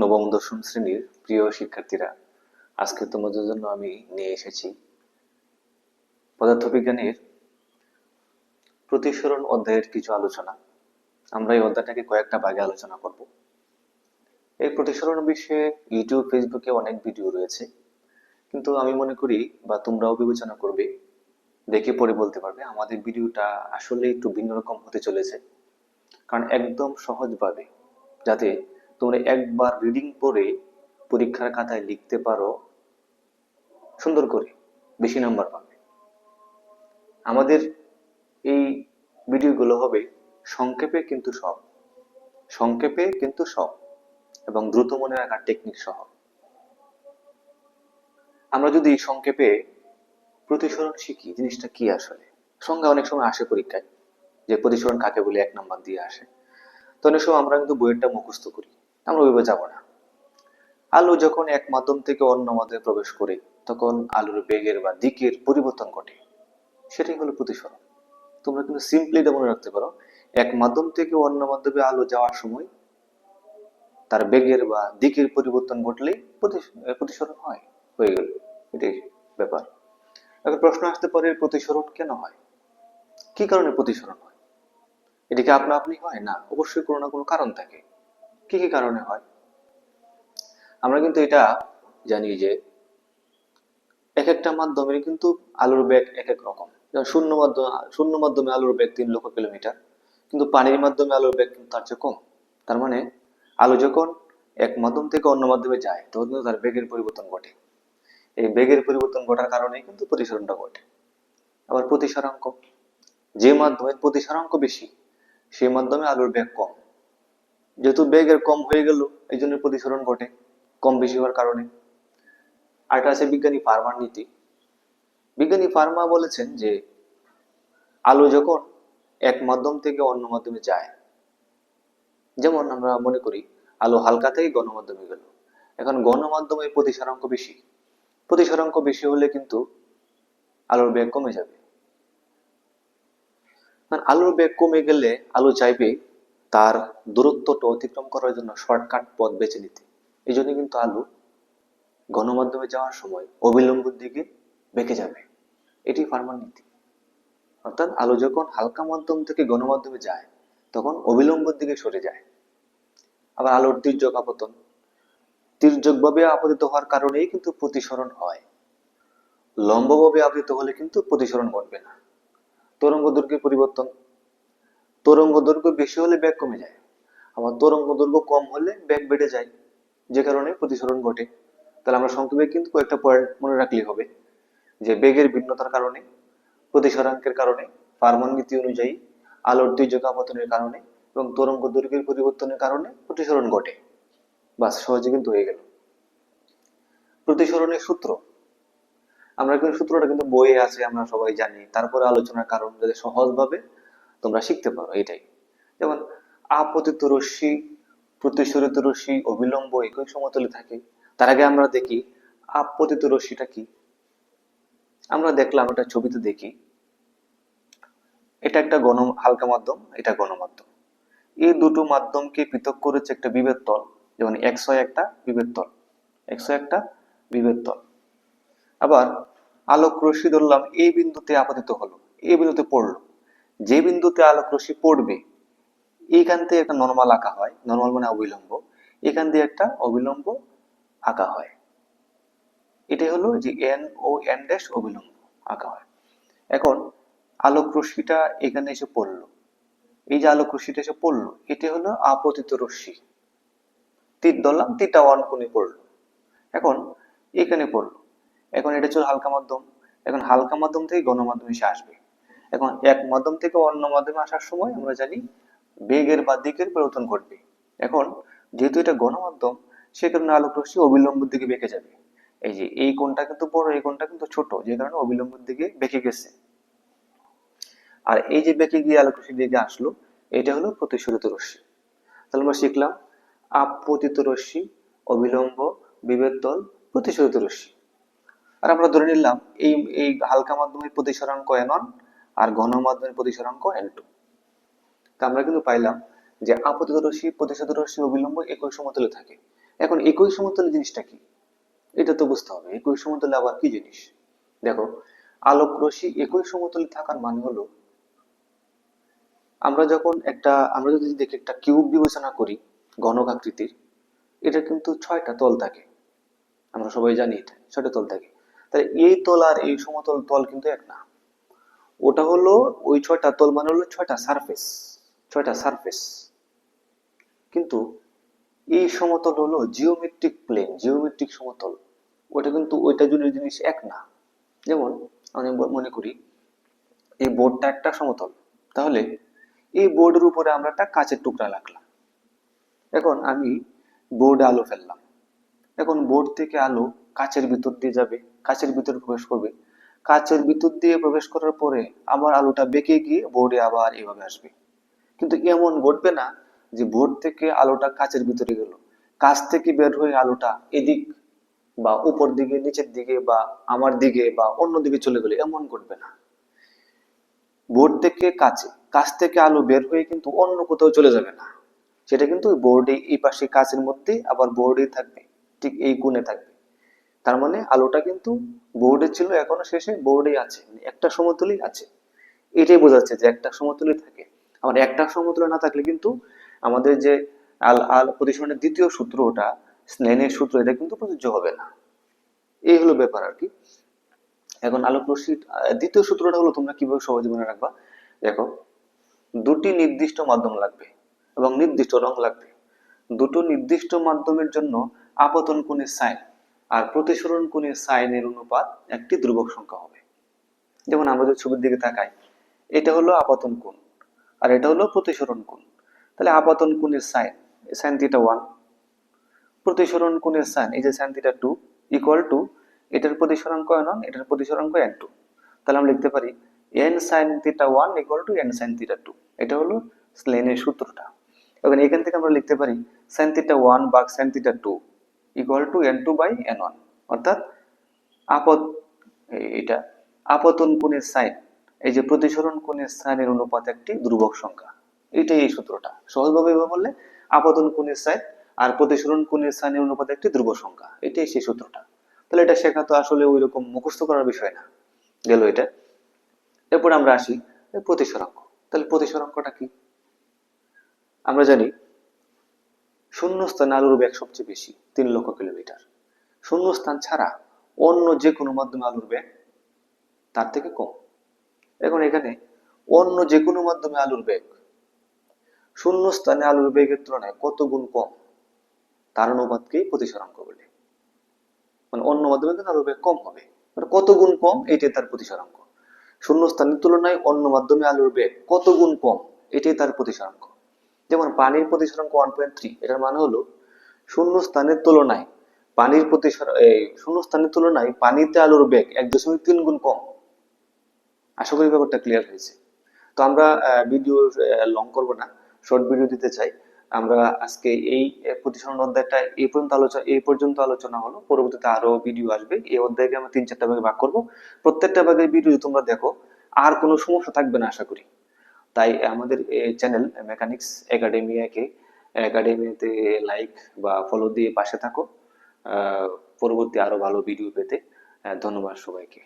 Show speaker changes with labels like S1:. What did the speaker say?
S1: নবম দশম শ্রেণীর প্রিয় শিক্ষার্থীরা, আজকে তোমাদের জন্য আমি নিয়ে এসেছি পদার্থবিজ্ঞানের প্রতিসরণ অধ্যায়ের কিছু আলোচনা। আমরা এই অধ্যায়টাকে কয়েকটা ভাগে আলোচনা করব। এই প্রতিসরণ বিষয়ে ইউটিউব, ফেসবুকে অনেক ভিডিও রয়েছে, কিন্তু আমি মনে করি বা তোমরাও বিবেচনা করবে, দেখে পরে বলতে পারবে আমাদের ভিডিওটা আসলে একটু ভিন্ন রকম হতে চলেছে। কারণ একদম সহজভাবে, যাতে তোমরা একবার রিডিং পড়ে পরীক্ষার খাতায় লিখতে পারো সুন্দর করে, বেশি নাম্বার পাবে। আমাদের এই ভিডিওগুলো হবে সংক্ষেপে কিন্তু সব এবং দ্রুত মনে রাখার টেকনিক সহ। আমরা যদি সংক্ষেপে প্রতিসরণ শিখি, জিনিসটা কি আসলে, সংজ্ঞা অনেক সময় আসে পরীক্ষায় যে প্রতিসরণ কাকে বলে, 1 নাম্বার দিয়ে আসে। তো অনেক সময় আমরা কিন্তু বইয়েরটা মুখস্থ করি, আমরা ওইভাবে যাবো না। আলো যখন এক মাধ্যম থেকে অন্য মাধ্যমে প্রবেশ করে, তখন আলোর বেগের বা দিকের পরিবর্তন ঘটে, সেটাই হলো প্রতিসরণ। তোমরা কিন্তু সিম্পলি এটা মনে রাখতে পারো, এক মাধ্যম থেকে অন্য মাধ্যমে আলো যাওয়ার সময় তার বেগের বা দিকের পরিবর্তন ঘটলেই প্রতিসরণ হয়ে গেল, এটাই ব্যাপার। এখন প্রশ্ন আসতে পারে, প্রতিসরণ কেন হয়, কি কারণে প্রতিসরণ হয়? এটা কি আপনা আপনি হয়? না, অবশ্যই কোনো না কোনো কারণ থাকে। কি কি কারণে হয়? আমরা কিন্তু এটা জানি যে এক একটা মাধ্যমের কিন্তু আলোর বেগ এক এক রকম। যেমন শূন্য মাধ্যমে আলোর বেগ 3 লক্ষ কিলোমিটার, কিন্তু পানির মাধ্যমে আলোর বেগ কিন্তু তার চেয়ে কম। তার মানে আলো যখন এক মাধ্যম থেকে অন্য মাধ্যমে যায়, তখন কিন্তু তার বেগের পরিবর্তন ঘটে। এই বেগের পরিবর্তন ঘটার কারণে কিন্তু প্রতিসরণটা ঘটে। আবার প্রতিসরাঙ্ক, যে মাধ্যমের প্রতিসরাঙ্ক বেশি, সেই মাধ্যমে আলোর বেগ কম। যেহেতু বেগের কম হয়ে গেল, এই জন্য প্রতিসরণ ঘটে, কম বেশি হওয়ার কারণে। আরেকটা আছে বিজ্ঞানী ফার্মার নীতি। বিজ্ঞানী ফার্মা বলেছেন যে আলো যখন এক মাধ্যম থেকে অন্য মাধ্যমে যায়, যেমন আমরা মনে করি আলো হালকা থেকে গণমাধ্যমে গেল, এখন গণমাধ্যমে প্রতিসরাঙ্ক বেশি হলে কিন্তু আলোর বেগ কমে যাবে। আলোর বেগ কমে গেলে আলো চাইবে তার দূরত্বটা অতিক্রম করার জন্য শর্টকাট পথ বেছে নিতে। এই জন্য কিন্তু আলো গণমাধ্যমে যাওয়ার সময় অবিলম্বের দিকে বেঁকে যাবে। এটি ফার্মার নীতি। অর্থাৎ আলো যখন হালকা মাধ্যম থেকে গণমাধ্যমে যায়, তখন অবিলম্বের দিকে সরে যায়। আবার আলোর তির্যক আপতন, তির্যকভাবে আপতিত হওয়ার কারণেই কিন্তু প্রতিসরণ হয়। লম্বভাবে আপতিত হলে কিন্তু প্রতিসরণ ঘটবে না। তরঙ্গ দৈর্ঘ্যের পরিবর্তন, তরঙ্গ দৈর্ঘ্য বেশি হলে বেগ কমে যায়, আবার তরঙ্গ দৈর্ঘ্য কম হলে বেগ বেড়ে যায়, যে কারণে প্রতিসরণ ঘটে। তাহলে আমরা সংক্ষেপে কিন্তু কয়েকটা পয়েন্ট মনে রাখলেই হবে, যে বেগের ভিন্নতার কারণে, প্রতিসরাঙ্কের কারণে, ফার্মান নীতি অনুযায়ী, আলোর তির্যক আপতনের কারণে এবং তরঙ্গ দৈর্ঘ্যের পরিবর্তনের কারণে প্রতিসরণ ঘটে। বাস, সহজে কিন্তু হয়ে গেল। প্রতিসরণের সূত্র, আমরা কিন্তু সূত্রটা কিন্তু বইয়ে আছে, আমরা সবাই জানি, তারপরে আলোচনার কারণ যাতে সহজভাবে তোমরা শিখতে পারো, এটাই। যেমন আপতিত রশ্মি, প্রতিসরিত রশ্মি অবিলম্ব একই সমতলে থাকে। তার আগে আমরা দেখি আপতিত রশ্মিটা কি। আমরা দেখলাম, এটা ছবিতে দেখি, এটা একটা হালকা মাধ্যম, এটা গণমাধ্যম। এই দুটো মাধ্যমকে পৃথক করেছে একটা বিভেদ তল, যেমন XY একটা বিভেদ তল, XY একটা বিভেদ তল। আবার আলোক রশ্মি ধরলাম এই বিন্দুতে আপতিত হলো, এই বিন্দুতে পড়লো, যে বিন্দুতে আলোক রশ্মি পড়বে এইখান থেকে একটা নর্মাল আঁকা হয়, নর্মাল মানে অবিলম্ব, এখান দিয়ে একটা অবিলম্ব আঁকা হয়। এটাই হলো যে এন ও এন ড্যাশ অবিলম্ব আঁকা হয়। এখন আলোক রশ্মিটা এখানে এসে পড়লো, এই যে আলোক রশ্মিটা এসে পড়লো, এটা হলো আপতিত রশ্মি। তীর ধরলাম, তীরটা 1 কোণে পড়লো, এখন এখানে পড়লো। এখন এটা ছিল হালকা মাধ্যম, এখন হালকা মাধ্যম থেকে গণমাধ্যমে এসে আসবে। এখন এক মাধ্যম থেকে অন্য মাধ্যমে আসার সময় আমরা জানি বেগের বা দিকের পরিবর্তন ঘটবে। এখন যেহেতু এটা গণমাধ্যম, সে কারণে আলোক রশ্মি অবিলম্বের দিকে বেঁকে যাবে। এই যে এই কোণটা কিন্তু বড়, এই কোণটা কিন্তু ছোট, যে কারণে অবিলম্বের দিকে বেঁকে গেছে। আর এই যে বেঁকে গিয়ে আলোক রশ্মি দিকে আসলো, এটা হলো প্রতিসরিত রশ্মি। তাহলে আমরা শিখলাম আপতিত রশ্মি, অবিলম্ব, বিভেদ তল, প্রতিসরিত রশ্মি। আর আমরা ধরে নিলাম এই এই হালকা মাধ্যমের প্রতিসরাঙ্ক n1 আর ঘন মাধ্যমের প্রতিসরাঙ্ক n2। তা আমরা কিন্তু পাইলাম যে আপতিত রশ্মি, প্রতিসরিত রশ্মি, অবিলম্ব একই সমতলে থাকে, এখন একই সমতলে জিনিসটা কি, এটা তো বুঝতে হবে। একই সমতলে আবার কি জিনিস? দেখো, আলোক রশ্মি একই সমতলে থাকার মানে হলো, আমরা যদি দেখি একটা কিউব বিবেচনা করি, ঘনক আকৃতির, এটা কিন্তু 6টা তল থাকে। আমরা সবাই জানি এটা 6টা তল থাকে। তাহলে এই তল আর এই সমতল তল কিন্তু এক না। ওটা হলো, ওই 6টা তল মানে হলো 6টা সারফেস, 6টা সারফেস। কিন্তু এই সমতল হলো জিওমেট্রিক প্লেন, জিওমেট্রিক সমতল। ওটা কিন্তু ওইটা দুটো জিনিস এক না। যেমন আমি মনে করি এই বোর্ডটা একটা সমতল, তাহলে এই বোর্ডের উপরে আমরা একটা কাঁচের টুকরা রাখলাম। এখন আমি বোর্ডে আলো ফেললাম, এখন বোর্ড থেকে আলো কাঁচের ভিতর দিয়ে যাবে, কাঁচের ভিতরে প্রবেশ করবে, কাঁচের ভিতর দিয়ে প্রবেশ করার পরে আবার আলোটা বেঁকে গিয়ে বোর্ডে আবার এভাবে আসবে। কিন্তু এমন ঘটবে না যে বোর্ড থেকে আলোটা কাঁচের ভিতরে গেল, কাঁচ থেকে বের হয়ে আলোটা এদিক বা উপর দিকে, নিচের দিকে বা আমার দিকে বা অন্য দিকে চলে গেলে, এমন ঘটবে না। বোর্ড থেকে কাঁচে, কাঁচ থেকে আলো বের হয়ে কিন্তু অন্য কোথাও চলে যাবে না, সেটা কিন্তু বোর্ডে এই পাশে কাঁচের মধ্যে আবার বোর্ডেই থাকবে, ঠিক এই কোণে থাকবে। তার মানে আলোটা কিন্তু বোর্ডে ছিল, এখনো শেষে বোর্ডেই আছে, মানে একটা সমতলই আছে। এটাই বোঝাচ্ছে যে একটা সমতলই থাকে। আবার একটা সমতলে না থাকলে কিন্তু আমাদের যে আল আল প্রতিসরণের দ্বিতীয় সূত্র, ওটা স্নেলের সূত্র, এটা কিন্তু প্রযোজ্য হবে না। এই হলো ব্যাপার আর কি। এখন আলোক রশ্মির দ্বিতীয় সূত্রটা হলো, তোমরা কিভাবে সহজে মনে রাখবা। দেখো, দুটি নির্দিষ্ট মাধ্যম লাগবে এবং নির্দিষ্ট রং লাগবে। দুটো নির্দিষ্ট মাধ্যমের জন্য আপতন কোণের সাইন আর প্রতিসরণ কোণের সাইনের অনুপাত একটি ধ্রুবক সংখ্যা হবে। যেমন আমরা যদি ছবির দিকে তাকাই, এটা হলো আপতন কোণ আর এটা হলো প্রতিসরণ কোণ। তাহলে আপতন কোণের সাইন, সাইন থিটা 1, প্রতিসরণ কোণের সাইন, এই যে সাইন থিটা 2, ইকুয়াল টু এটার প্রতিসরাঙ্ক n1, এটার প্রতিসরাঙ্ক n2। তাহলে আমরা লিখতে পারি n sin theta 1 equal to n sin theta 2। এটা হলো স্নেলের সূত্রটা। এবং এখান থেকে আমরা লিখতে পারি sin থিটা 1 ভাগ sin theta 2 equal to n2 by n1। অর্থাৎ আপত এটা আপতন কোণের সাইন, এই যে প্রতিসরণ কোণের সাইনের অনুপাত একটি ধ্রুবক সংখ্যা। এটাই এই সূত্রটা। সহজভাবে এভাবে বললে, আপতন কোণের সাইন আর প্রতিসরণ কোণের সাইনের অনুপাত একটি ধ্রুবক সংখ্যা, এটাই সেই সূত্রটা। তাহলে এটা শেখা তো আসলে ওই রকম মুখস্থ করার বিষয় না, গেল এটা। এরপর আমরা আসি প্রতিসরাঙ্ক। তাহলে প্রতিসরাঙ্কটা কি? আমরা জানি শূন্য স্থানে আলোর বেগ সবচেয়ে বেশি, 3,00,000 কিলোমিটার। শূন্য স্থান ছাড়া অন্য যে কোনো মাধ্যমে আলোর বেগ তার থেকে কম। এখন এখানে অন্য যে কোনো মাধ্যমে আলোর বেগ শূন্য স্থানে আলোর বেগের তুলনায় কত গুণ কম, তার অনুপাতকেই প্রতিসরাঙ্ক বলে। মানে অন্য মাধ্যমে কিন্তু আলোর বেগ কম হবে, মানে কত গুণ কম, এটাই তার প্রতিসরাঙ্ক। শূন্য স্থানের তুলনায় অন্য মাধ্যমে আলোর বেগ কত গুণ কম, এটাই তার প্রতিসরাঙ্ক। যেমন পানির প্রতিসরাঙ্ক 1.3, এটার মানে হলো শূন্য স্থানের তুলনায় শূন্য স্থানের তুলনায় পানিতে আলোর বেগ 1.3 গুণ কম। আশা করি ব্যাপারটা ক্লিয়ার হয়েছে। তো আমরা ভিডিও লং করব না, শর্ট ভিডিও দিতে চাই। আমরা আজকে এই প্রতিসরণ অধ্যায়টা এই পর্যন্ত আলোচনা হলো। পরবর্তীতে আরো ভিডিও আসবে। এই অধ্যায়কে আমরা 3-4টা ভাগে ভাগ করব। প্রত্যেকটা ভাগের ভিডিও তোমরা দেখো, আর কোনো সমস্যা থাকবে না আশা করি। তাই আমাদের চ্যানেল মেকানিক্স একাডেমিতে লাইক বা ফলো দিয়ে পাশে থাকো পরবর্তী আরো ভালো ভিডিও পেতে। ধন্যবাদ সবাইকে।